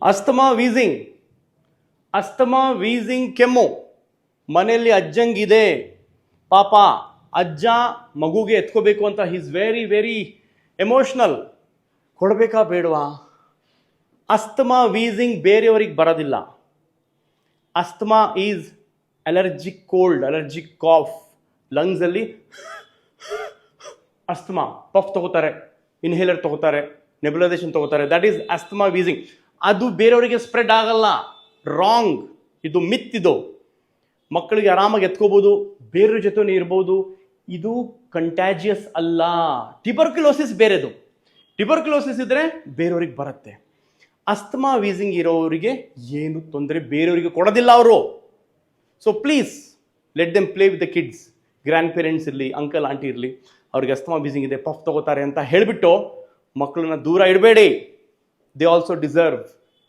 Asthma wheezing ಕೆಮ್ಮು ಮನೆಯಲ್ಲಿ ಅಜ್ಜಂಗಿದೆ, ಪಾಪ ಅಜ್ಜ ಮಗುಗೆ ಎತ್ಕೋಬೇಕು ಅಂತ ಈಸ್ ವೆರಿ ವೆರಿ ಎಮೋಷ್ನಲ್, ಕೊಡಬೇಕಾ ಬೇಡವಾ? ಅಸ್ತಮಾ ವೀಸಿಂಗ್ ಬೇರೆಯವರಿಗೆ ಬರೋದಿಲ್ಲ. Asthma is allergic cold, allergic cough, ಲಂಗ್ಸಲ್ಲಿ ಅಸ್ತಮಾ, ಪಫ್ ತಗೋತಾರೆ, ಇನ್ಹೇಲರ್ ತಗೋತಾರೆ, ನೆಬುಲೈಸೇಷನ್ ತಗೋತಾರೆ, ದಟ್ ಈಸ್ ಅಸ್ತಮಾ ವೀಸಿಂಗ್. ಅದು ಬೇರೆಯವರಿಗೆ ಸ್ಪ್ರೆಡ್ ಆಗಲ್ಲ, ರಾಂಗ್, ಇದು ಮಿತ್. ಇದು ಮಕ್ಕಳಿಗೆ ಆರಾಮಾಗಿ ಎತ್ಕೋಬೋದು, ಬೇರೆಯವ್ರ ಜೊತೆ ಇರ್ಬೋದು, ಇದು ಕಂಟ್ಯಾಜಿಯಸ್ ಅಲ್ಲ. ಟ್ಯೂಬರ್ಕ್ಯುಲೋಸಿಸ್ ಬೇರೆದು, ಟ್ಯೂಬರ್ಕ್ಯುಲೋಸಿಸ್ ಇದ್ರೆ ಬೇರೆಯವ್ರಿಗೆ ಬರುತ್ತೆ. ಅಸ್ತಮಾ ವೀಸಿಂಗ್ ಇರೋರಿಗೆ ಏನು ತೊಂದರೆ ಬೇರೆಯವರಿಗೆ ಕೊಡೋದಿಲ್ಲ ಅವರು. So please let them play with the kids. Grand parents ಇರಲಿ, ಅಂಕಲ್ ಆಂಟಿ ಇರಲಿ, ಅವ್ರಿಗೆ ಅಸ್ತಮಾ ವೀಸಿಂಗ್ ಇದೆ, ಪಫ್ ತಗೋತಾರೆ ಅಂತ ಹೇಳಿಬಿಟ್ಟು ಮಕ್ಕಳನ್ನ ದೂರ ಇಡಬೇಡಿ. They also deserve,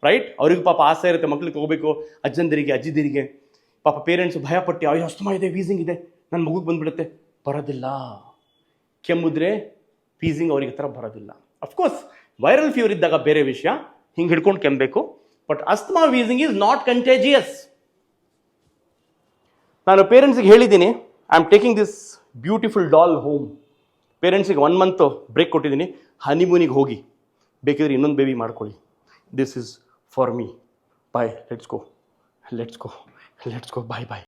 right? ಅವ್ರಿಗೆ ಪಾಪ ಆಸೆ ಇರುತ್ತೆ ಮಕ್ಳಿಗೆ ತಗೋಬೇಕು, ಅಜ್ಜಂದಿರಿಗೆ ಅಜ್ಜಿದಿರಿಗೆ. ಪಾಪ ಪೇರೆಂಟ್ಸು ಭಯಪಟ್ಟು, ಅಯ್ಯೋ ಅಸ್ತಮಾ ಇದೆ, ವೀಸಿಂಗ್ ಇದೆ, ನನ್ನ ಮಗುಗೆ ಬಂದ್ಬಿಡುತ್ತೆ. ಬರೋದಿಲ್ಲ. ಕೆಮ್ಮಿದ್ರೆ ವೀಸಿಂಗ್ ಅವ್ರಿಗೆ ಹತ್ರ ಬರೋದಿಲ್ಲ. ಅಫ್ಕೋರ್ಸ್ ವೈರಲ್ ಫೀವರ್ ಇದ್ದಾಗ ಬೇರೆ ವಿಷಯ, ಹಿಂಗೆ ಹಿಡ್ಕೊಂಡು ಕೆಮ್ಮಬೇಕು. But asthma wheezing is not contagious. ನಾನು ಪೇರೆಂಟ್ಸಿಗೆ ಹೇಳಿದ್ದೀನಿ, I am taking this beautiful doll home. ಪೇರೆಂಟ್ಸಿಗೆ 1 month ಬ್ರೇಕ್ ಕೊಟ್ಟಿದ್ದೀನಿ, ಹನಿಮೂನಿಗೆ ಹೋಗಿ ಬೇಕಿದ್ರೆ ಇನ್ನೊಂದು ಬೇಬಿ ಮಾಡ್ಕೊಳ್ಳಿ. This is for me. Bye, let's go, bye bye.